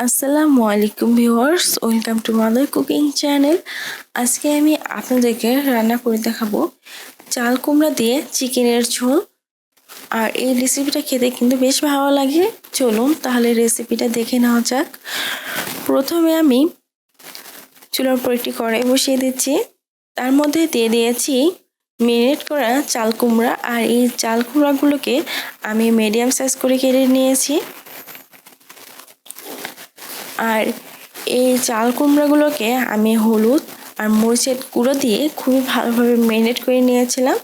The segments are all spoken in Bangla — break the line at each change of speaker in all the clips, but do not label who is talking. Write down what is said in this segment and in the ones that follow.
আসসালামু আলাইকুম viewers, welcome to mother cooking channel. আজকে আমি আপনাদেরকে রান্না করে দেখাবো চাল কুমড়া দিয়ে চিকেনের ঝোল। আর এই রেসিপিটা খেতে কিন্তু বেশ ভালো লাগে। চলুন তাহলে রেসিপিটা দেখে নেওয়া যাক। প্রথমে আমি চুলার উপর একটি কড়াই বসিয়ে দিচ্ছি। তার মধ্যে দিয়ে দিয়েছি মেরিনেট করা চাল কুমড়া। আর এই চাল কুমড়াগুলোকে আমি মিডিয়াম সাইজ করে কেটে নিয়েছি। আর এই চাল কুমড়াগুলোকে আমি হলুদ আর মরিচের গুঁড়ো দিয়ে খুবই ভালোভাবে ম্যারিনেট করে নিয়েছিলাম।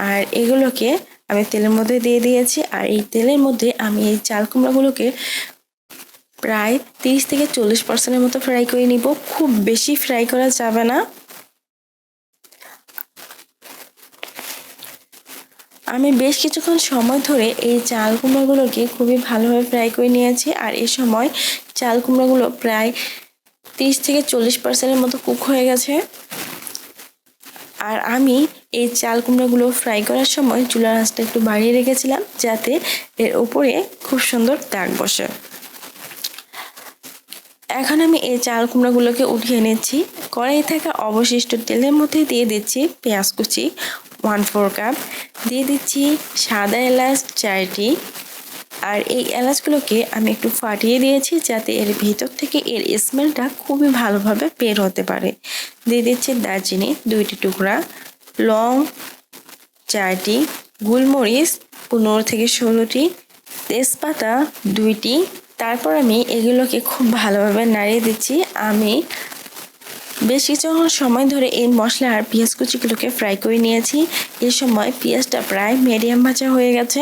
আর এগুলোকে আমি তেলের মধ্যে দিয়ে দিয়েছি। আর এই তেলের মধ্যে আমি এই চাল কুমড়াগুলোকে প্রায় 30 থেকে 40% মতো ফ্রাই করে নিব। খুব বেশি ফ্রাই করা যাবে না। আমি বেশ কিছুক্ষণ সময় ধরে এই চাল কুমড়াগুলোকে খুবই ভালোভাবে ফ্রাই করে নিয়েছি। আর এই সময় চাল কুমড়াগুলো প্রায় 30 থেকে 40% মতো কুক হয়ে গেছে। আর আমি এই চাল কুমড়াগুলো ফ্রাই করার সময় চুলার আঁচটা একটু বাড়িয়ে রেখেছিলাম, যাতে এর উপরে খুব সুন্দর দাগ বসে। এখন আমি এই চাল কুমড়াগুলোকে উঠিয়ে নিচ্ছি। কড়াইয়ে থাকা অবশিষ্ট তেলের মধ্যে দিয়ে দিচ্ছি পেঁয়াজ কুচি 1/4 কাপ, দিয়ে দিচ্ছি সাদা এলাচ 4টি। আর এই এলাচগুলোকে আমি একটু ফাটিয়ে দিয়েছি, যাতে এর ভিতর থেকে এর স্মেলটা খুবই ভালোভাবে বের হতে পারে। দিয়ে দিচ্ছি দারচিনি 2টি টুকরা, লং 4টি, গোলমরিচ 15 থেকে 16টি, তেজপাতা 2টি। তারপর আমি এগুলোকে খুব ভালোভাবে নাড়িয়ে দিচ্ছি। আমি বেশ কিছুক্ষণ সময় ধরে এই মশলা আর পেঁয়াজ কুচিগুলোকে ফ্রাই করে নিয়েছি। এই সময় পেঁয়াজটা প্রায় মিডিয়াম ভাজা হয়ে গেছে।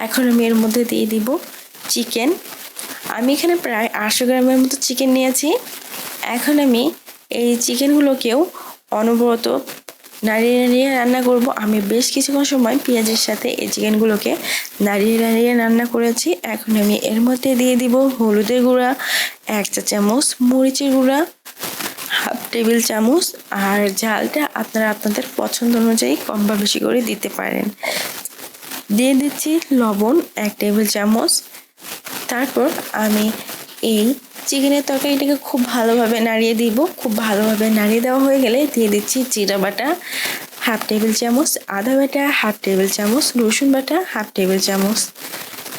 এখন আমি এর মধ্যে দিয়ে দিব চিকেন। আমি এখানে প্রায় 800 গ্রামের মতো চিকেন নিয়েছি। এখন আমি এই চিকেনগুলোকেও অনবরত নাড়িয়ে নাড়িয়ে রান্না করব। আমি বেশ কিছুক্ষণ সময় পেঁয়াজের সাথে এই চিকেনগুলোকে নাড়িয়ে নাড়িয়ে রান্না করেছি। এখন আমি এর মধ্যে দিয়ে দিব হলুদের গুঁড়া 1 চা চামচ, মরিচের গুঁড়া 1/2 টেবিল চামচ। আর ঝালটা আপনারা আপনাদের পছন্দ অনুযায়ী কম বা বেশি করে দিতে পারেন। দিয়ে দিচ্ছি লবণ 1 টেবিল চামচ। তারপর আমি এই চিকেনের তরকারিটাকে খুব ভালোভাবে নাড়িয়ে দিব। খুব ভালোভাবে নাড়িয়ে দেওয়া হয়ে গেলে দিয়ে দিচ্ছি জিরা বাটা 1/2 টেবিল চামচ, আদা বাটা 1/2 টেবিল চামচ, রসুন বাটা 1/2 টেবিল চামচ।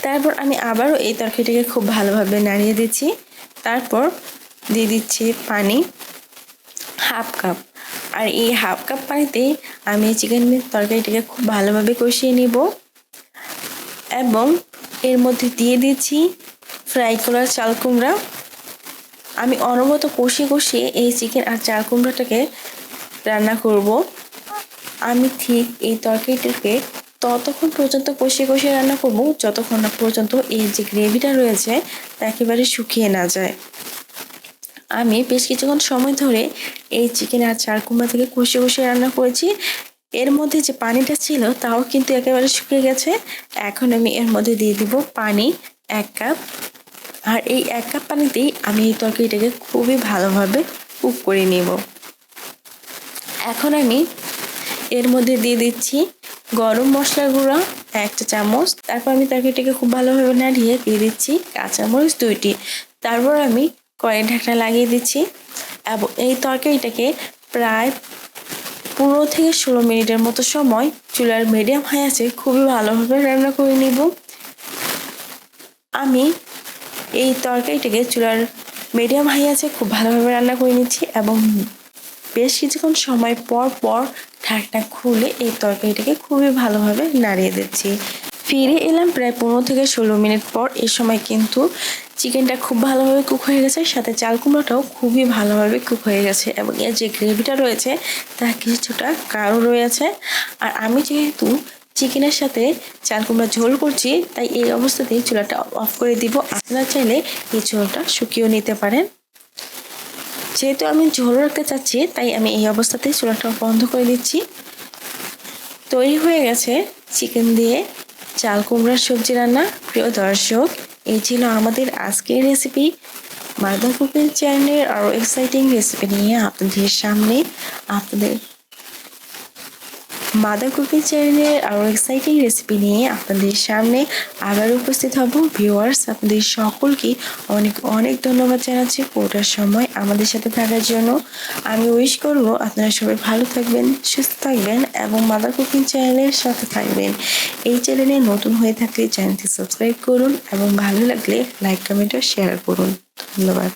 তারপর আমি আবারও এই তরকারিটাকে খুব ভালোভাবে নাড়িয়ে দিচ্ছি। তারপর দিয়ে দিচ্ছি পানি 1/2 কাপ। আর এই 1/2 কাপ পানিতে আমি চিকেনের তরকারিটাকে খুব ভালোভাবে কষিয়ে নিব এবং এর মধ্যে দিয়ে দিচ্ছি ফ্রাই করা চাল কুমড়া। আমি অনবরত কষিয়ে কষিয়ে এই চিকেন আর চাল কুমড়াটাকে রান্না করব। আমি ঠিক এই তরকারিটাকে ততক্ষণ পর্যন্ত কষিয়ে কষিয়ে রান্না করব যতক্ষণ না পর্যন্ত এই যে গ্রেভিটা রয়েছে তা একেবারে শুকিয়ে না যায়। আমি বেশ কিছুক্ষণ সময় ধরে এই চিকেন আর চাল কুমড়া থেকে কষিয়ে কষিয়ে রান্না করেছি। এর মধ্যে যে পানিটা ছিল তাও কিন্তু একেবারে শুকিয়ে গেছে। এখন আমি এর মধ্যে দিয়ে দিব পানি 1 কাপ। আর এই 1 কাপ পানিতেই আমি এই তরকারিটাকে খুবই ভালোভাবে কুক করে নেব। এখন আমি এর মধ্যে দিয়ে দিচ্ছি গরম মশলার গুঁড়া 1 চা চামচ। তারপর আমি তরকারিটাকে খুব ভালোভাবে নাড়িয়ে দিয়ে দিচ্ছি কাঁচামরিচ 2টি। তারপর আমি কড়াই ঢাকনা লাগিয়ে দিচ্ছি এবং এই তরকারিটাকে প্রায় 15 থেকে 16 মিনিটের মতো সময় চুলার মিডিয়াম হাই আছে খুবই ভালোভাবে রান্না করে নিব। আমি এই তরকারিটাকে চুলার মিডিয়াম হাই আছে খুব ভালোভাবে রান্না করে নিচ্ছি এবং বেশ কিছুক্ষণ সময় পর পর ঢাকনা খুলে এই তরকারিটাকে খুবই ভালোভাবে নাড়িয়ে দিচ্ছি। ফিরে এলাম প্রায় 15 থেকে 16 মিনিট পর। এই সময় কিন্তু চিকেনটা খুব ভালোভাবে কুক হয়ে গেছে, সাথে চাল কুমড়োটাও খুবই ভালোভাবে কুক হয়ে গেছে এবং এর যে গ্রেভিটা রয়েছে তা কিছুটা গাঢ় রয়েছে। আর আমি যেহেতু চিকেনের সাথে চাল কুমড়া ঝোল করছি তাই এই অবস্থাতেই চুলাটা অফ করে দিব। আপনারা চাইলে এই ঝোলটা শুকিয়েও নিতে পারেন। যেহেতু আমি ঝোল রাখতে চাচ্ছি তাই আমি এই অবস্থাতেই চুলাটা বন্ধ করে দিচ্ছি। তৈরি হয়ে গেছে চিকেন দিয়ে চাল কুমড়ার সবজি রান্না। প্রিয় দর্শক, এই ছিল আমাদের আজকের রেসিপি। মাদার কুকিং চ্যানেলের আরও এক্সাইটিং রেসিপি নিয়ে আপনাদের সামনে আপনাদের বাঁধাকপি চ্যানেলের আরও এক্সাইটিং রেসিপি নিয়ে আপনাদের সামনে আবার উপস্থিত হব। ভিউয়ার্স, আপনাদের সকলকে অনেক অনেক ধন্যবাদ জানাচ্ছি পুরোটার সময় আমাদের সাথে থাকার জন্য। আমি উইশ করব আপনারা সবাই ভালো থাকবেন, সুস্থ থাকবেন এবং বাঁধাকপি চ্যানেলের সাথে থাকবেন। এই চ্যানেলে নতুন হয়ে থাকলে চ্যানেলটি সাবস্ক্রাইব করুন এবং ভালো লাগলে লাইক, কমেন্ট ও শেয়ার করুন। ধন্যবাদ।